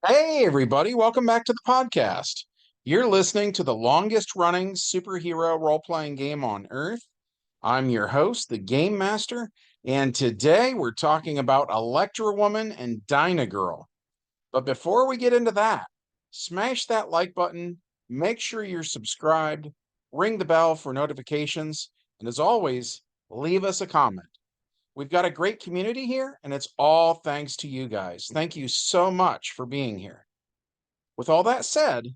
Hey, everybody, welcome back to the podcast. You're listening to the longest running superhero role playing game on Earth. I'm your host, the Game Master, and today we're talking about Electra-Woman and Dyna-Girl. But before we get into that, smash that like button, make sure you're subscribed, ring the bell for notifications, and as always, leave us a comment. We've got a great community here, and it's all thanks to you guys. Thank you so much for being here. With all that said,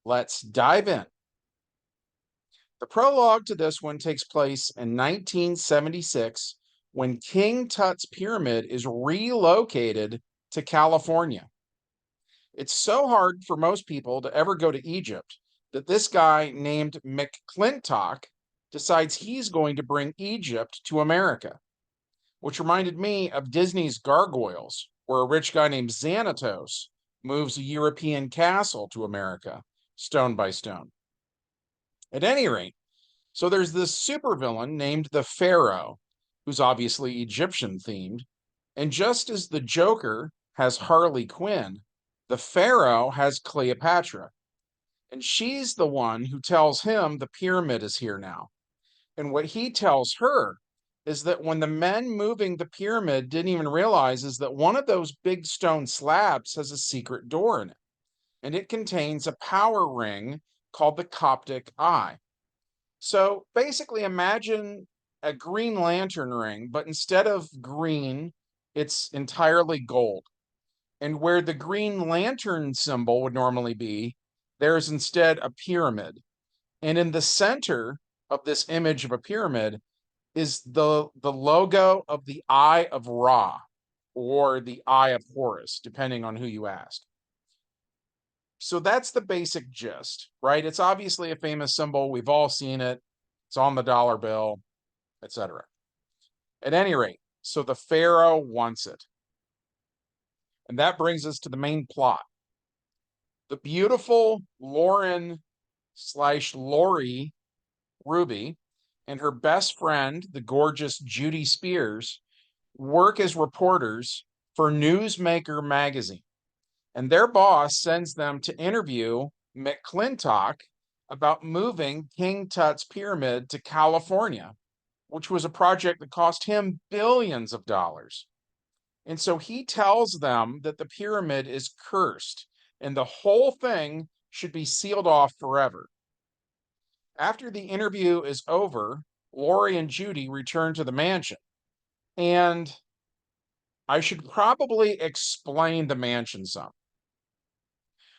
let's dive in. The prologue to this one takes place in 1976 when King Tut's pyramid is relocated to California. It's so hard for most people to ever go to Egypt that this guy named McClintock decides he's going to bring Egypt to America, which reminded me of Disney's Gargoyles, where a rich guy named Xanatos moves a European castle to America, stone by stone. At any rate, so there's this supervillain named the Pharaoh, who's obviously Egyptian themed, and just as the Joker has Harley Quinn, the Pharaoh has Cleopatra, and she's the one who tells him the pyramid is here now. And what he tells her is that when the men moving the pyramid didn't even realize is that one of those big stone slabs has a secret door in it, and it contains a power ring called the Coptic Eye. So basically, imagine a Green Lantern ring, but instead of green, it's entirely gold. And where the Green Lantern symbol would normally be, there's instead a pyramid. And in the center of this image of a pyramid is the logo of the Eye of Ra or the Eye of Horus, depending on who you ask. So that's the basic gist, right? It's obviously a famous symbol. We've all seen it. It's on the dollar bill, etc. At any rate, so the Pharaoh wants it. And that brings us to the main plot. The beautiful Lauren/Lori Ruby and her best friend, the gorgeous Judy Spears, work as reporters for Newsmaker magazine. And their boss sends them to interview McClintock about moving King Tut's pyramid to California, which was a project that cost him billions of dollars. And so he tells them that the pyramid is cursed and the whole thing should be sealed off forever. After the interview is over, Lori and Judy return to the mansion. And I should probably explain the mansion some.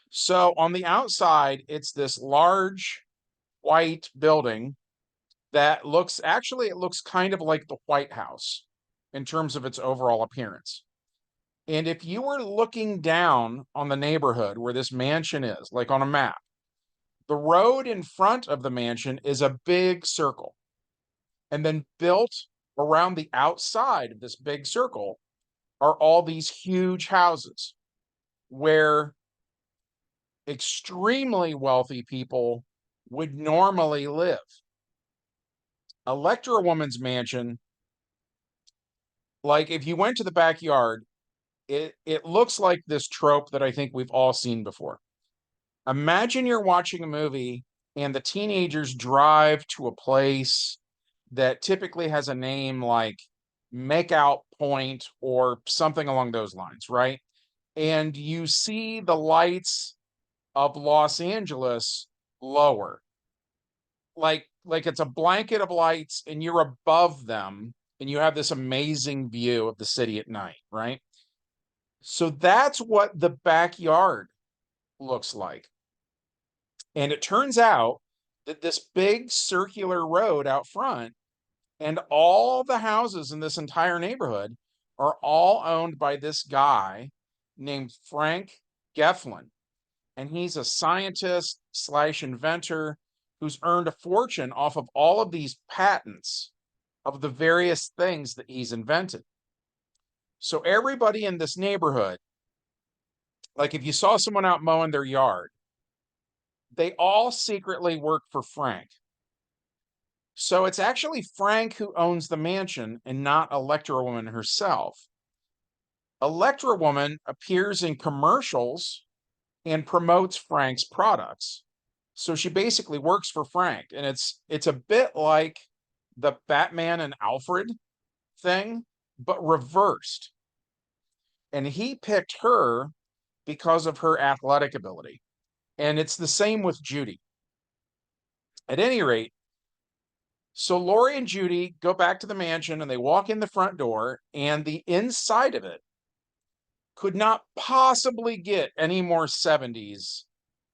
So on the outside, it's this large white building that it looks kind of like the White House in terms of its overall appearance. And if you were looking down on the neighborhood where this mansion is, like on a map, the road in front of the mansion is a big circle. And then built around the outside of this big circle are all these huge houses where extremely wealthy people would normally live. Electra-Woman's mansion, like if you went to the backyard, it looks like this trope that I think we've all seen before. Imagine you're watching a movie and the teenagers drive to a place that typically has a name like Makeout Point or something along those lines, right? And you see the lights of Los Angeles lower. Like it's a blanket of lights and you're above them and you have this amazing view of the city at night, right? So that's what the backyard looks like. And it turns out that this big circular road out front and all the houses in this entire neighborhood are all owned by this guy named Frank Geflin. And he's a scientist/inventor who's earned a fortune off of all of these patents of the various things that he's invented. So everybody in this neighborhood, like if you saw someone out mowing their yard, they all secretly work for Frank. So it's actually Frank who owns the mansion and not Electra-Woman herself. Electra-Woman appears in commercials and promotes Frank's products. So she basically works for Frank, and it's a bit like the Batman and Alfred thing, but reversed. And he picked her because of her athletic ability. And it's the same with Judy. At any rate, so Lori and Judy go back to the mansion and they walk in the front door, and the inside of it could not possibly get any more 70s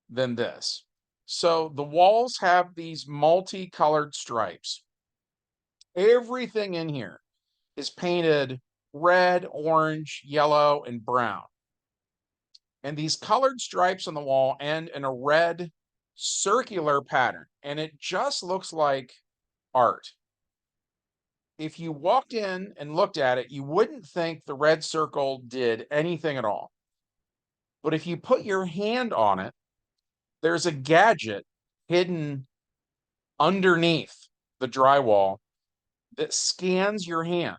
than this. So the walls have these multicolored stripes. Everything in here is painted red, orange, yellow, and brown. And these colored stripes on the wall end in a red circular pattern. And it just looks like art. If you walked in and looked at it, you wouldn't think the red circle did anything at all. But if you put your hand on it, there's a gadget hidden underneath the drywall that scans your hand.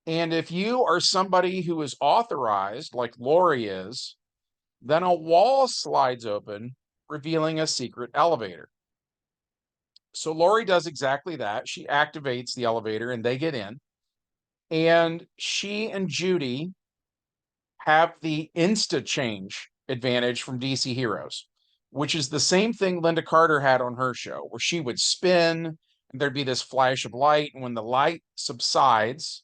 And if you are somebody who is authorized, like Lori is, then a wall slides open, revealing a secret elevator. So Lori does exactly that. She activates the elevator and they get in. And she and Judy have the insta change advantage from DC Heroes, which is the same thing Linda Carter had on her show, where she would spin and there'd be this flash of light. And when the light subsides,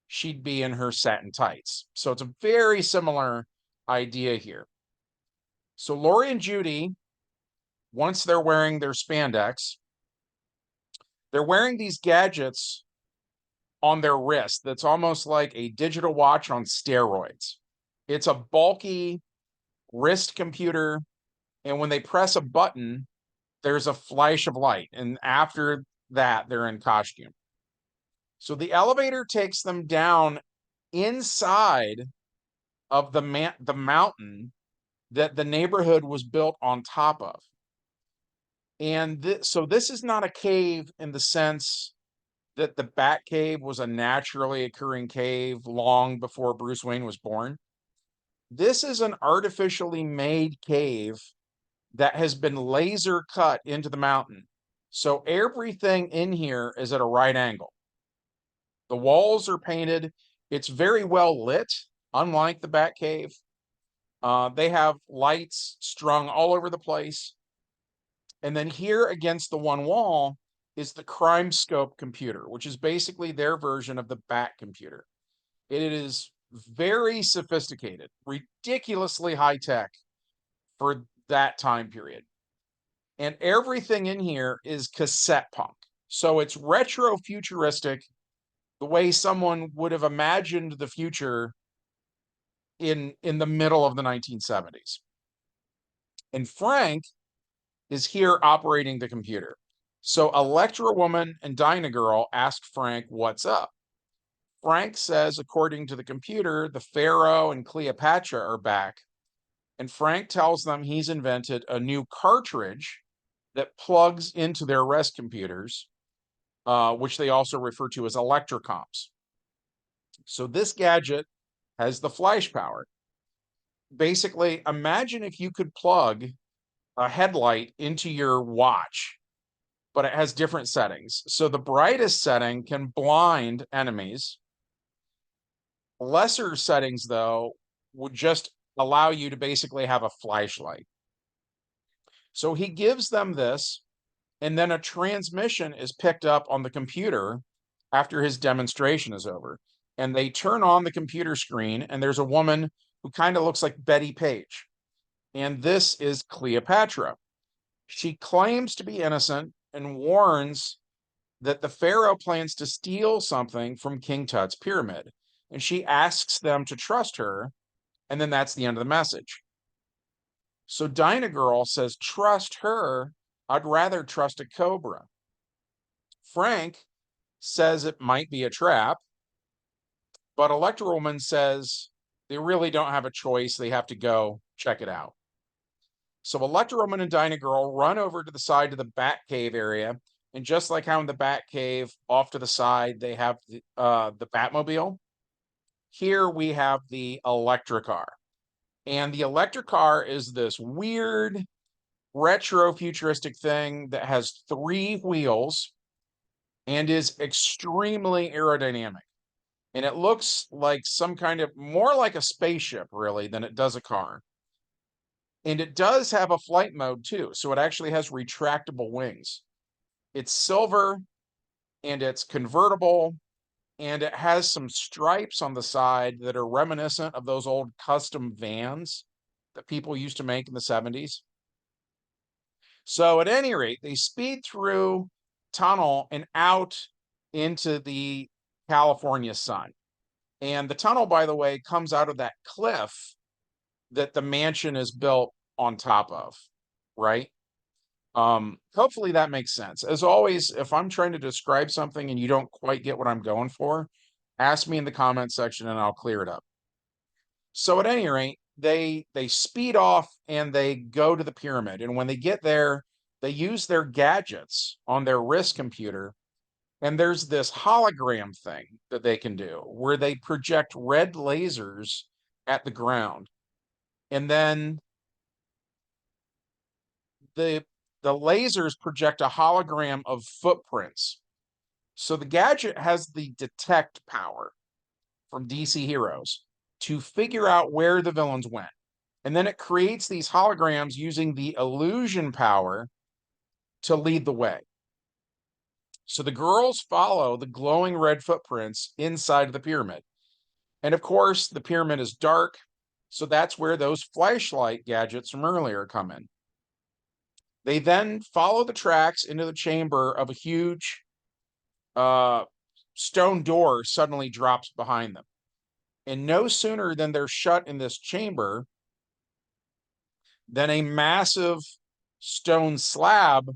she'd be in her satin tights. So it's a very similar idea here. So Lori and Judy, once they're wearing their spandex, they're wearing these gadgets on their wrist that's almost like a digital watch on steroids. It's a bulky wrist computer, and when they press a button, there's a flash of light, and after that, they're in costume. So the elevator takes them down inside of the mountain that the neighborhood was built on top of. And so this is not a cave in the sense that the Bat Cave was a naturally occurring cave long before Bruce Wayne was born. This is an artificially made cave that has been laser cut into the mountain. So everything in here is at a right angle. The walls are painted. It's very well lit, unlike the Bat Cave. They have lights strung all over the place. And then here against the one wall is the Crime Scope computer, which is basically their version of the Bat computer. It is very sophisticated, ridiculously high tech for that time period. And everything in here is cassette punk. So it's retro futuristic, the way someone would have imagined the future in the middle of the 1970s. And Frank is here operating the computer. So Electra-Woman and Dyna-Girl ask Frank what's up. Frank says, according to the computer, the Pharaoh and Cleopatra are back. And Frank tells them he's invented a new cartridge that plugs into their rest computers, which they also refer to as electrocoms. So this gadget has the flash power. Basically, imagine if you could plug a headlight into your watch, but it has different settings. So the brightest setting can blind enemies. Lesser settings, though, would just allow you to basically have a flashlight. So he gives them this, and then a transmission is picked up on the computer after his demonstration is over. And they turn on the computer screen, and there's a woman who kind of looks like Betty Page. And this is Cleopatra. She claims to be innocent and warns that the Pharaoh plans to steal something from King Tut's pyramid. And she asks them to trust her, and then that's the end of the message. So Dyna-Girl says, trust her. I'd rather trust a cobra. Frank says it might be a trap, but Electra-Woman says they really don't have a choice. They have to go check it out. So Electra-Woman and Dyna-Girl run over to the side of the Batcave area, and just like how in the Batcave, off to the side, they have the Batmobile. Here we have the Electra car. And the electric car is this weird retro futuristic thing that has 3 wheels and is extremely aerodynamic. And it looks like some kind of more like a spaceship, really, than it does a car. And it does have a flight mode too. So it actually has retractable wings. It's silver and it's convertible, and it has some stripes on the side that are reminiscent of those old custom vans that people used to make in the 70s. So at any rate, they speed through tunnel and out into the California sun. And the tunnel, by the way, comes out of that cliff that the mansion is built on top of, right? Hopefully that makes sense. As always, if I'm trying to describe something and you don't quite get what I'm going for, ask me in the comment section and I'll clear it up. So at any rate, they speed off and they go to the pyramid. And when they get there, they use their gadgets on their wrist computer. And there's this hologram thing that they can do where they project red lasers at the ground. And then the the lasers project a hologram of footprints. So the gadget has the detect power from DC Heroes to figure out where the villains went. And then it creates these holograms using the illusion power to lead the way. So the girls follow the glowing red footprints inside of the pyramid. And of course, the pyramid is dark. So that's where those flashlight gadgets from earlier come in. They then follow the tracks into the chamber of a huge stone door suddenly drops behind them. And no sooner than they're shut in this chamber than a massive stone slab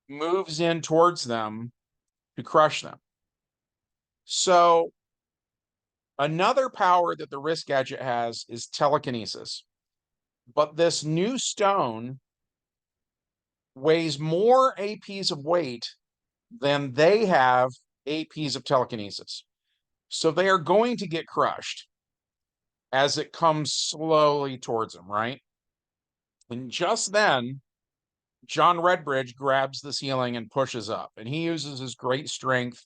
moves in towards them to crush them. So another power that the wrist gadget has is telekinesis. But this new stone weighs more APs of weight than they have APs of telekinesis. So they are going to get crushed as it comes slowly towards them, right? And just then, John Redbridge grabs the ceiling and pushes up, and he uses his great strength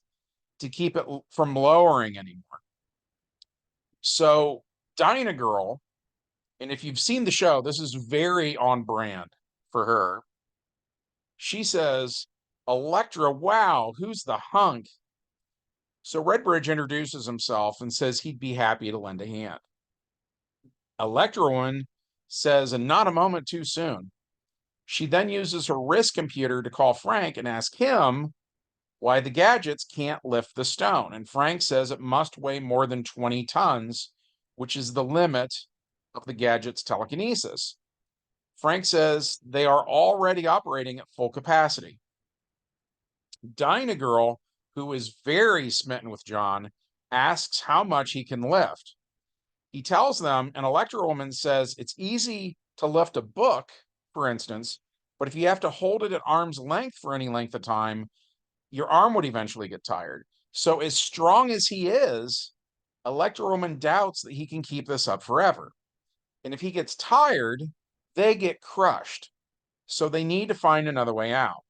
to keep it from lowering anymore. So Dyna-Girl, and if you've seen the show, this is very on brand for her. She says, "Electra, wow, who's the hunk?" So Redbridge introduces himself and says he'd be happy to lend a hand. Electra-Woman says, "And not a moment too soon." She then uses her wrist computer to call Frank and ask him why the gadgets can't lift the stone. And Frank says it must weigh more than 20 tons, which is the limit of the gadget's telekinesis. Frank says they are already operating at full capacity. Dyna-Girl, who is very smitten with John, asks how much he can lift. He tells them, and Electra-Woman says it's easy to lift a book, for instance, but if you have to hold it at arm's length for any length of time, your arm would eventually get tired. So as strong as he is, Electra-Woman doubts that he can keep this up forever. And if he gets tired, they get crushed. So they need to find another way out.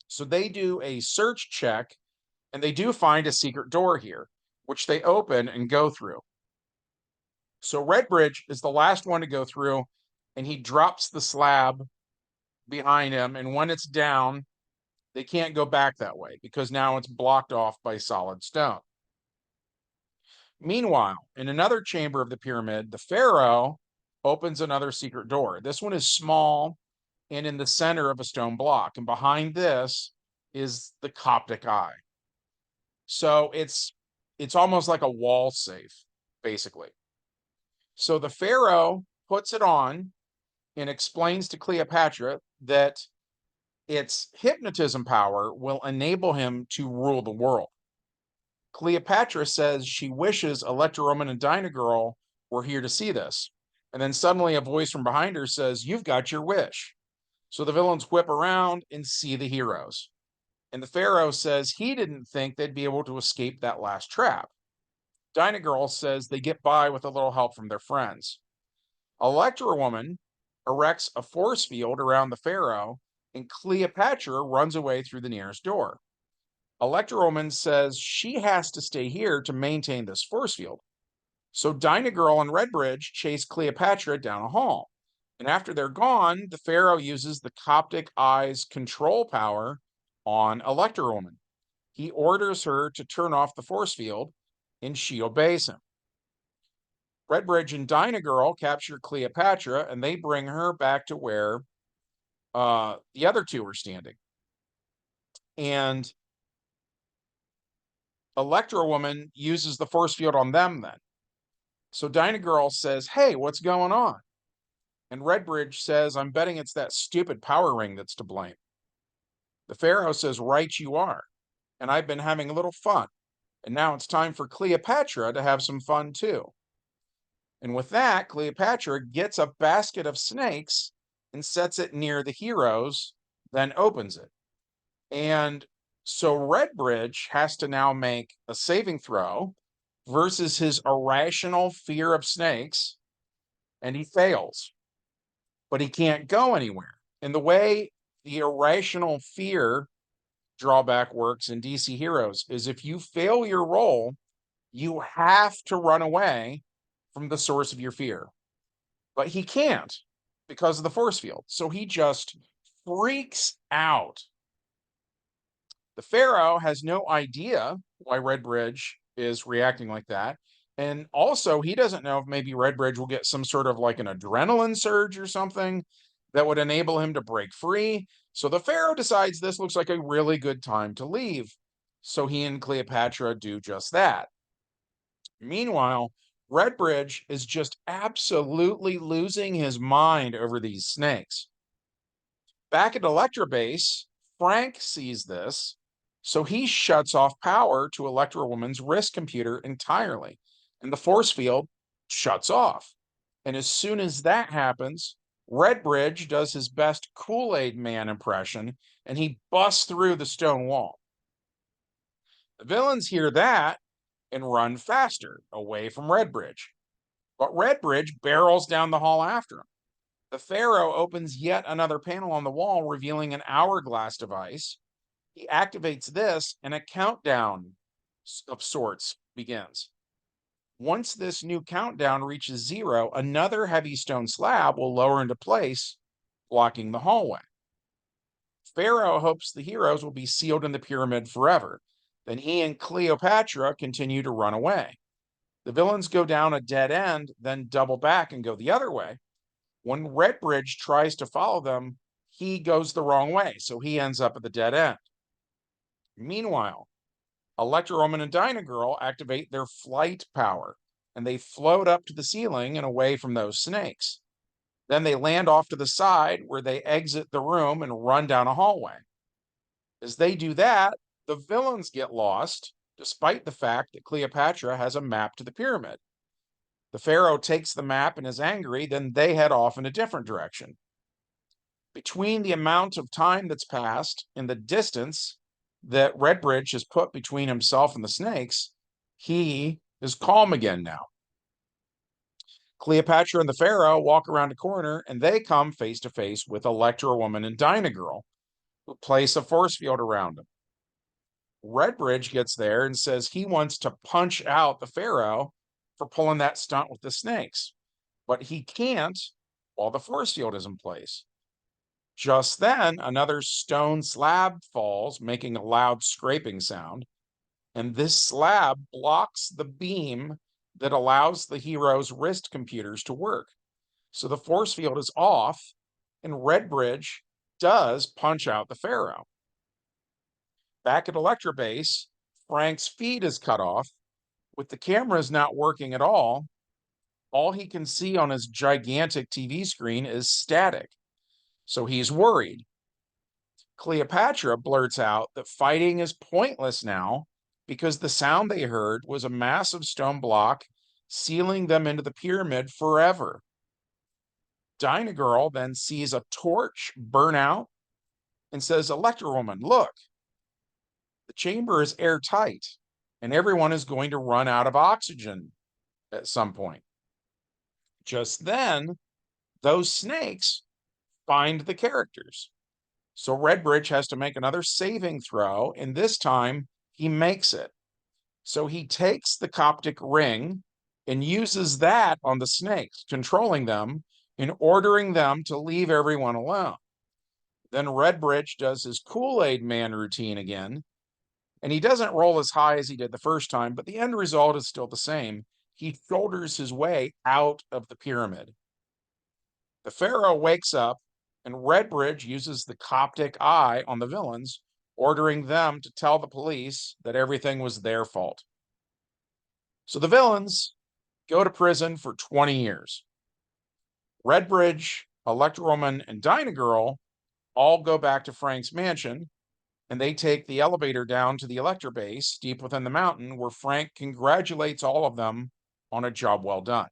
So they do a search check, and they do find a secret door here, which they open and go through. So Redbridge is the last one to go through, and he drops the slab behind him. And when it's down, they can't go back that way because now it's blocked off by solid stone. Meanwhile, in another chamber of the pyramid, the Pharaoh opens another secret door. This one is small and in the center of a stone block. And behind this is the Coptic eye. So it's almost like a wall safe, basically. So the Pharaoh puts it on and explains to Cleopatra that its hypnotism power will enable him to rule the world. Cleopatra says she wishes Electra-Woman and Dyna-Girl were here to see this. And then suddenly a voice from behind her says, "You've got your wish." So the villains whip around and see the heroes. And the Pharaoh says he didn't think they'd be able to escape that last trap. Dyna-Girl says they get by with a little help from their friends. Electra-Woman erects a force field around the Pharaoh, and Cleopatra runs away through the nearest door. Electra-Woman says she has to stay here to maintain this force field. So Dyna-Girl and Redbridge chase Cleopatra down a hall. And after they're gone, the Pharaoh uses the Coptic Eye's control power on Electra-Woman. He orders her to turn off the force field, and she obeys him. Redbridge and Dyna-Girl capture Cleopatra, and they bring her back to where the other two are standing. And Electra-Woman uses the force field on them then. So Dyna-Girl says, "Hey, what's going on?" And Redbridge says, "I'm betting it's that stupid power ring that's to blame." The Pharaoh says, "Right you are. And I've been having a little fun. And now it's time for Cleopatra to have some fun too." And with that, Cleopatra gets a basket of snakes and sets it near the heroes, then opens it. And so Redbridge has to now make a saving throw versus his irrational fear of snakes, and he fails, but he can't go anywhere. And the way the irrational fear drawback works in DC Heroes is if you fail your roll, you have to run away from the source of your fear. But he can't because of the force field. So he just freaks out. The Pharaoh has no idea why Redbridge is reacting like that. And also, he doesn't know if maybe Redbridge will get some sort of like an adrenaline surge or something that would enable him to break free. So the Pharaoh decides this looks like a really good time to leave. So he and Cleopatra do just that. Meanwhile, Redbridge is just absolutely losing his mind over these snakes. Back at Electra Base, Frank sees this, so he shuts off power to Electra-Woman's wrist computer entirely, and the force field shuts off. And as soon as that happens, Redbridge does his best Kool-Aid Man impression, and he busts through the stone wall. The villains hear that and run faster away from Redbridge, but Redbridge barrels down the hall after him. The Pharaoh opens yet another panel on the wall, revealing an hourglass device. He activates this, and a countdown of sorts begins. Once this new countdown reaches 0, another heavy stone slab will lower into place, blocking the hallway. Pharaoh hopes the heroes will be sealed in the pyramid forever. Then he and Cleopatra continue to run away. The villains go down a dead end, then double back and go the other way. When Redbridge tries to follow them, he goes the wrong way, so he ends up at the dead end. Meanwhile, Electra-Woman and Dyna-Girl activate their flight power, and they float up to the ceiling and away from those snakes. Then they land off to the side where they exit the room and run down a hallway. As they do that, the villains get lost, despite the fact that Cleopatra has a map to the pyramid. The Pharaoh takes the map and is angry, then they head off in a different direction. Between the amount of time that's passed and the distance that Redbridge has put between himself and the snakes, he is calm again now. Cleopatra and the Pharaoh walk around a corner, and they come face to face with Electra-Woman and Dyna-Girl, who place a force field around them. Redbridge gets there and says he wants to punch out the Pharaoh for pulling that stunt with the snakes, but he can't while the force field is in place. Just then, another stone slab falls, making a loud scraping sound, and this slab blocks the beam that allows the hero's wrist computers to work. So the force field is off, and Redbridge does punch out the Pharaoh. Back at Electra Base, Frank's feed is cut off. With the cameras not working at all he can see on his gigantic TV screen is static. So he's worried. Cleopatra blurts out that fighting is pointless now because the sound they heard was a massive stone block sealing them into the pyramid forever. Dyna-Girl then sees a torch burn out and says, "Electra-Woman, look, the chamber is airtight and everyone is going to run out of oxygen at some point." Just then, those snakes find the characters. So Redbridge has to make another saving throw, and this time he makes it. So he takes the Coptic ring and uses that on the snakes, controlling them and ordering them to leave everyone alone. Then Redbridge does his Kool-Aid Man routine again, and he doesn't roll as high as he did the first time, but the end result is still the same. He shoulders his way out of the pyramid. The Pharaoh wakes up, and Redbridge uses the Coptic eye on the villains, ordering them to tell the police that everything was their fault. So the villains go to prison for 20 years. Redbridge, Electra-Woman, and Dyna-Girl all go back to Frank's mansion, and they take the elevator down to the Electra base deep within the mountain, where Frank congratulates all of them on a job well done.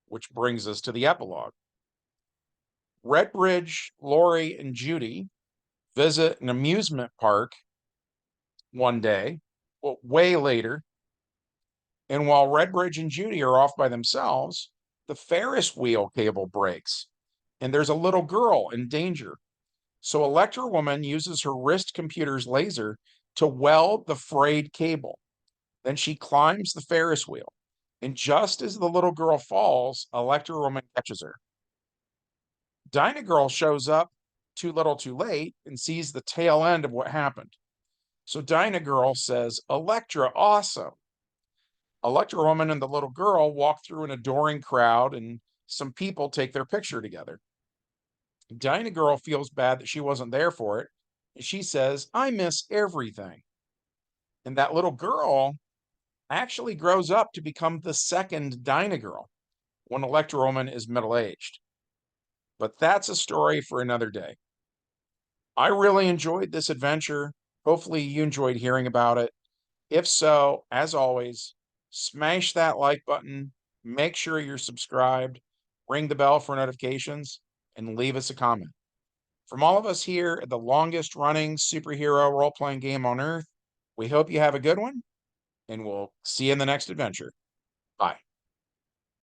Which brings us to the epilogue. Redbridge, Lori, and Judy visit an amusement park one day, well, way later, and while Redbridge and Judy are off by themselves, the Ferris wheel cable breaks, and there's a little girl in danger. So Electra-Woman uses her wrist computer's laser to weld the frayed cable. Then she climbs the Ferris wheel, and just as the little girl falls, Electra-Woman catches her. Dyna-Girl shows up too little too late and sees the tail end of what happened. So Dyna-Girl says, "Electra, awesome." Electra-Woman and the little girl walk through an adoring crowd, and some people take their picture together. Dyna-Girl feels bad that she wasn't there for it. And she says, "I miss everything." And that little girl actually grows up to become the second Dyna-Girl when Electra-Woman is middle-aged. But that's a story for another day. I really enjoyed this adventure. Hopefully you enjoyed hearing about it. If so, as always, smash that like button, make sure you're subscribed, ring the bell for notifications, and leave us a comment. From all of us here at the longest running superhero role-playing game on Earth, we hope you have a good one, and we'll see you in the next adventure.